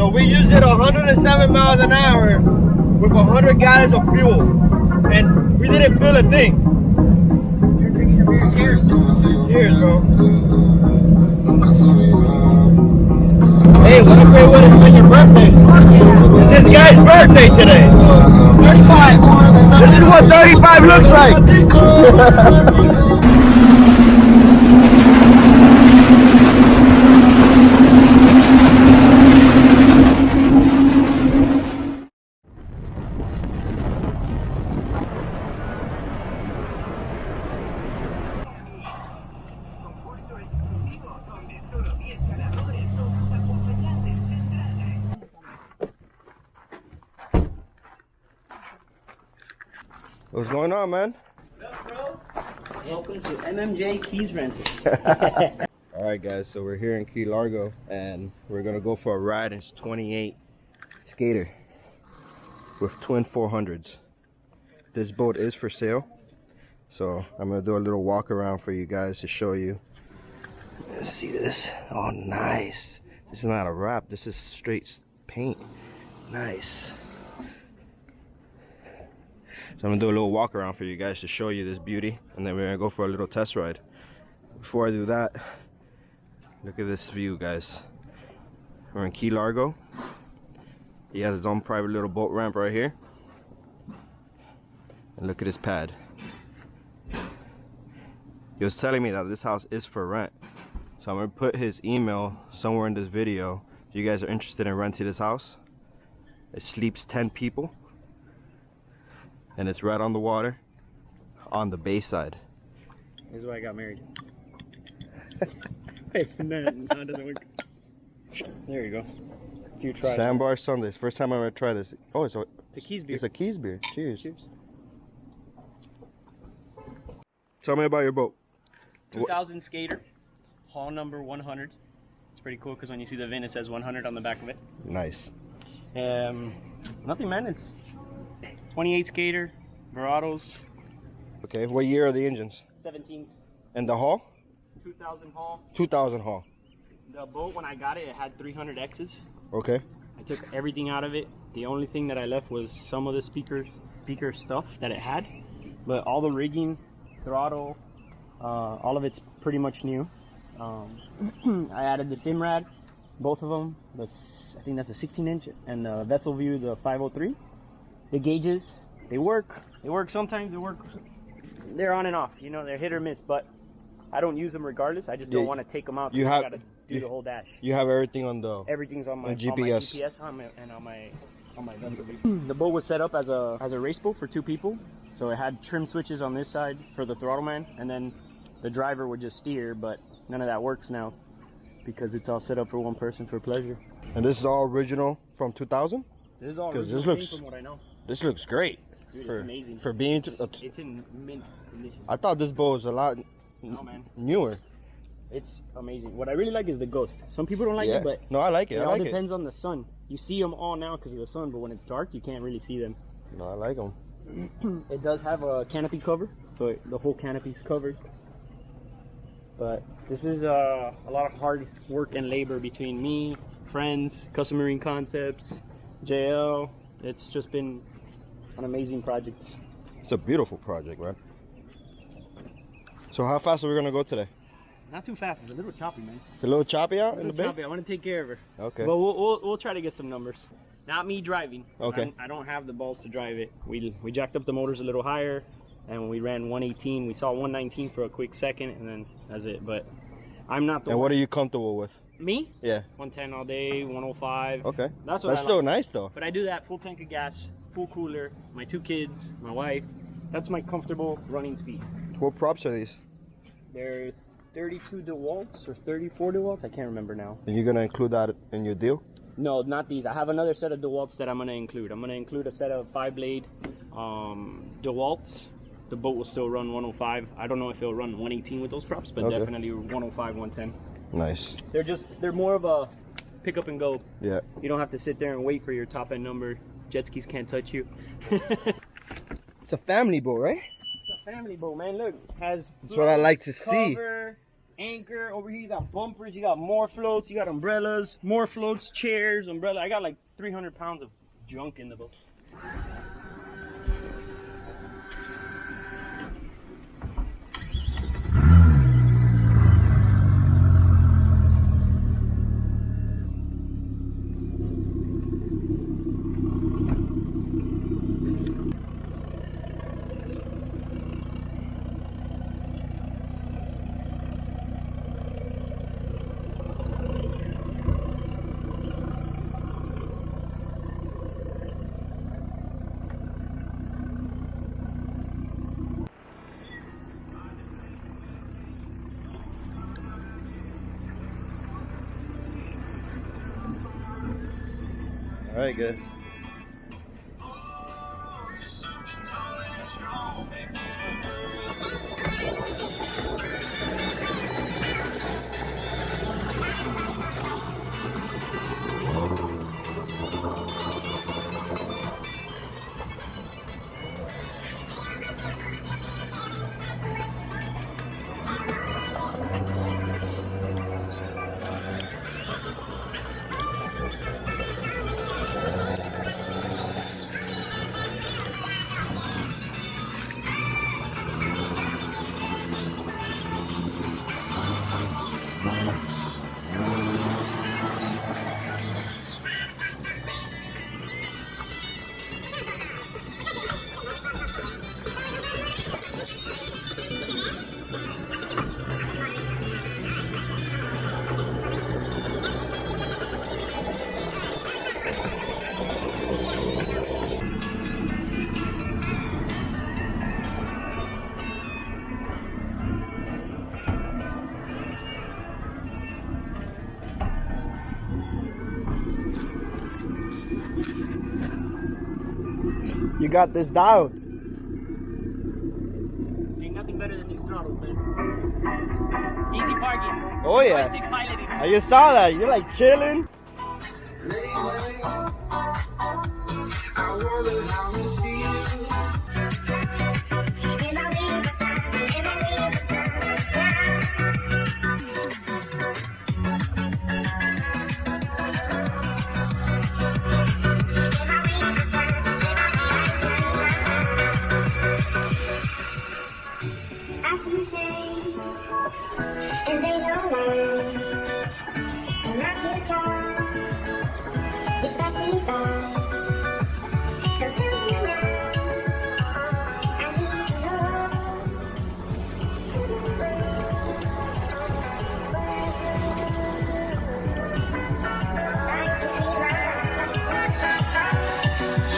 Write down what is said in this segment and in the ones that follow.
So we used it 107 miles an hour with 100 gallons of fuel, and we didn't feel a thing. You're drinking your beer. Cheers. Cheers, bro. Hey, what a great way to spend your birthday. It's this guy's birthday today. 35. This is what 35 looks like. What's going on, man? What up, bro? Welcome to MMJ Keys Rentals. Alright guys, so we're here in Key Largo and we're gonna go for a ride. It's 28 Skater with twin 400s. This boat is for sale, so I'm gonna do a little walk around for you guys to show you. Let's see this. Oh, nice. This is not a wrap, this is straight paint. Nice. So I'm gonna do a little walk around for you guys to show you this beauty, and then we're gonna go for a little test ride. Before I do that, look at this view, guys. We're in Key Largo. He has his own private little boat ramp right here. And look at his pad. He was telling me that this house is for rent. So I'm gonna put his email somewhere in this video. If you guys are interested in renting this house. It sleeps 10 people. And it's right on the water, on the bay side. Here's why I got married. No, it doesn't work. There you go. You try. Sandbar Sundays. First time I ever tried this. Oh, it's a Keys beer. It's a Keys beer. Cheers. Cheers. Tell me about your boat. 2000 Skater, hull number 100. It's pretty cool because when you see the VIN, it says 100 on the back of it. Nice. Nothing, man. It's 28 Skater, Verados. Okay, what year are the engines? 17s. And the hull? 2000 hull. 2000 hull. The boat, when I got it, it had 300 X's. Okay. I took everything out of it. The only thing that I left was some of the speaker stuff that it had. But all the rigging, throttle, all of it's pretty much new. I added the Simrad, both of them. I think that's a 16-inch, and the Vessel View, the 503. The gauges, they work. They work sometimes. They work. They're on and off. You know, they're hit or miss. But I don't use them regardless. I just don't want to take them out. You I have gotta do the whole dash. You have everything on the. Everything's on my GPS. and on my Vessel View. The boat was set up as a race boat for 2 people. So it had trim switches on this side for the throttle man, and then the driver would just steer. But none of that works now because it's all set up for one person for pleasure. And this is all original from 2000? This is all original from what I know. This looks great. Dude, it's amazing. For being... It's in mint condition. I thought this boat was a lot newer. It's amazing. What I really like is the Ghost. Some people don't like it, but... No, I like it. It all depends on the sun. You see them all now because of the sun, but when it's dark, you can't really see them. No, I like them. It does have a canopy cover, so the whole canopy's covered. But this is a lot of hard work and labor between me, friends, Custom Marine Concepts, JL. It's just been an amazing project. It's a beautiful project, man. So how fast are we gonna go today? Not too fast. It's a little choppy, man. It's a little choppy out in the bay? Choppy. I want to take care of her. Okay. But we'll try to get some numbers. Not me driving. Okay. I don't have the balls to drive it. We jacked up the motors a little higher, and we ran 118. We saw 119 for a quick second, and then that's it. But I'm not the And one. what are you comfortable with? Me? Yeah. 110 all day, 105. Okay. That's still nice though. But I do that full tank of gas, full cooler, my 2 kids, my wife. That's my comfortable running speed. What props are these? They're 32 DeWalt's or 34 DeWalt's. I can't remember now. And you're gonna include that in your deal? No, not these. I have another set of DeWalt's that I'm gonna include. I'm gonna include a set of 5-blade DeWalt's. The boat will still run 105. I don't know if it'll run 118 with those props, but definitely 105, 110. Nice. They're more of a pick up and go. Yeah. You don't have to sit there and wait for your top end number. Jet skis can't touch you. It's a family boat, right? It's a family boat, man. Look, has that's what I like to cover, anchor. Over here you got bumpers, you got more floats, you got umbrellas, more floats, chairs, umbrella. I got like 300 pounds of junk in the boat. All right, guys. You got this dialed. Ain't nothing better than these throttles, man. Easy parking. Oh yeah. Joystick piloting. I just saw that. You're like chilling. And they don't lie. And I feel tired. Just pass me by. So tell me now. I need to know.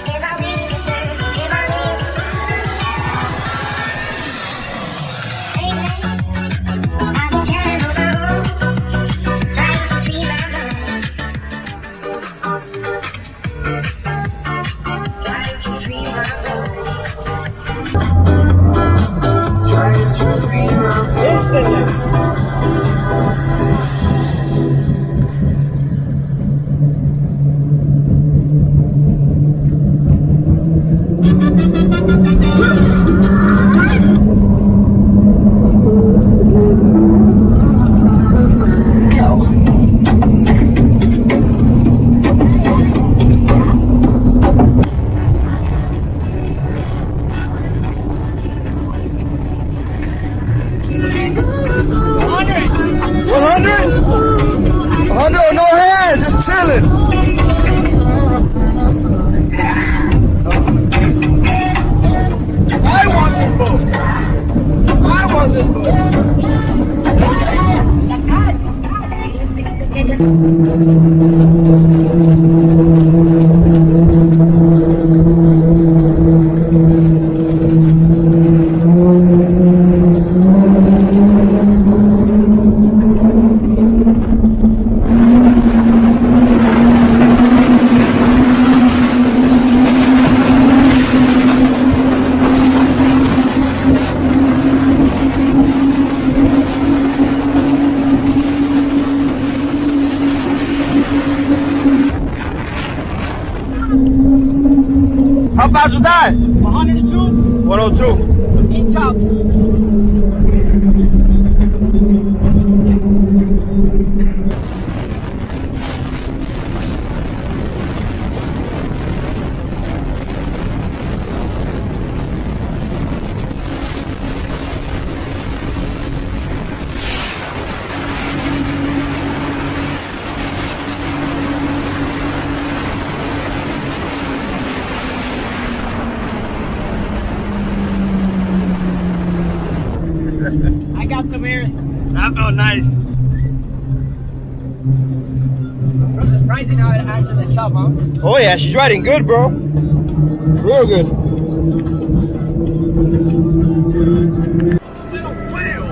If I leave the sun, if I leave the sun. How fast was that? 102. 102. In top. Come here. That felt nice. Surprising how it acts in the chub, huh? Oh yeah, she's riding good, bro. Real good. Little flail.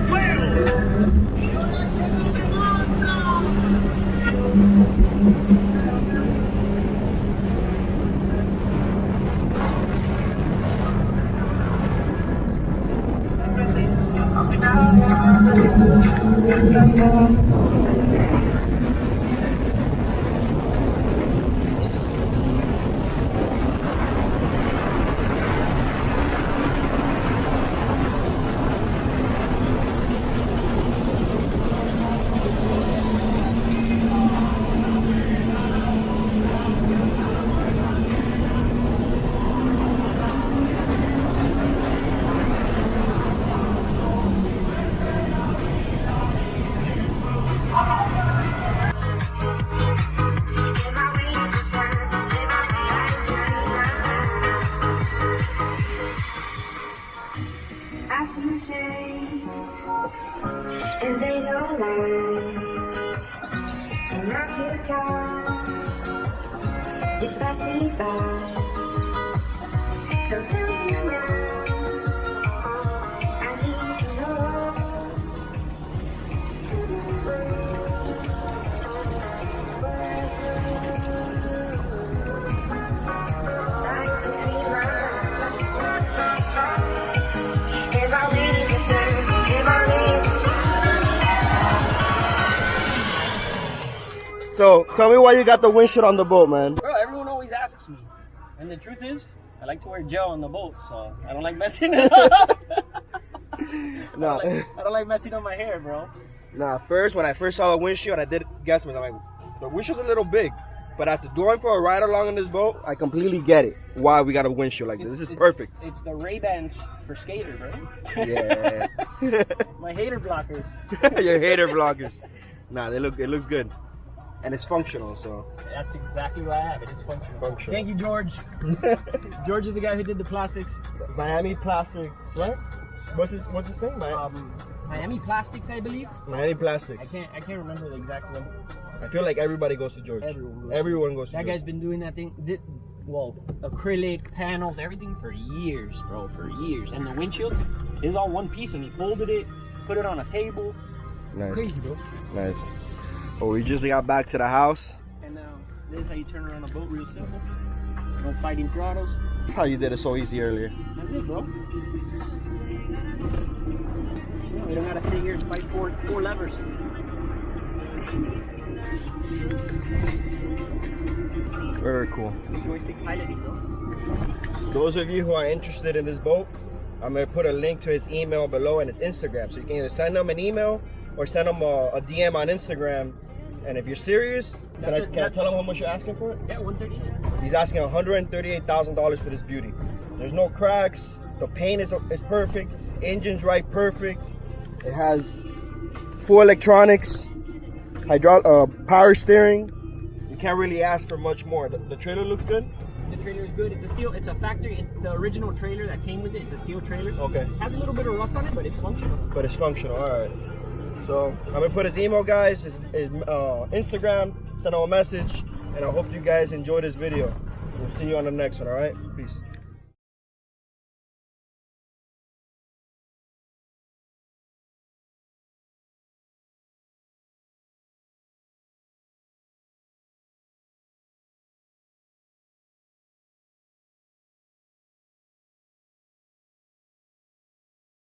Flail. I see shades, and they don't lie. And I feel time just pass me by. So tell me now, I need to know. Like the fever. Am I waiting for sun? Am I waiting for sun? So tell me why you got the windshield on the boat, man. Bro, everyone always asks me. And the truth is, I like to wear gel on the boat, so I don't like messing it up. Nah. I don't like messing up my hair, bro. Nah, first, when I first saw the windshield, I did guess I'm like, the windshield's a little big. But after going for a ride along on this boat, I completely get it. Why we got a windshield like this. This is perfect. It's the Ray-Bans for skater, bro. Yeah. My hater blockers. Your hater vloggers. Nah, it looks good. And it's functional, so. That's exactly why I have it. It's functional. Functional. Thank you, George. George is the guy who did the plastics. Miami Plastics, right? What's his name? Miami Plastics, I believe. Miami Plastics. I can't remember the exact one. I feel like everybody goes to George. Everyone goes to That George. guy's been doing that thing. Well, acrylic panels, everything for years, bro, for years. And the windshield is all one piece, and he folded it, put it on a table. Nice. Crazy, bro. Nice. Well, we just got back to the house. And now this is how you turn around a boat, real simple. No fighting throttles. That's how you did it so easy earlier. That's it, bro. We don't gotta sit here and fight four levers. Very cool. Joystick piloting, bro. Those of you who are interested in this boat, I'm going to put a link to his email below and his Instagram. So you can either send him an email or send him a DM on Instagram. And if you're serious, can I tell him how much you're asking for it? Yeah, 138. He's asking $138,000 for this beauty. There's no cracks. The paint is perfect. Engine's right, perfect. It has full electronics, power steering. You can't really ask for much more. The trailer looks good. The trailer is good. It's a factory. It's the original trailer that came with it. It's a steel trailer. Okay. Has a little bit of rust on it, but it's functional. But it's functional. All right. So I'm gonna put his email, guys, his Instagram. Send him a message, and I hope you guys enjoy this video. We'll see you on the next one. All right. Peace.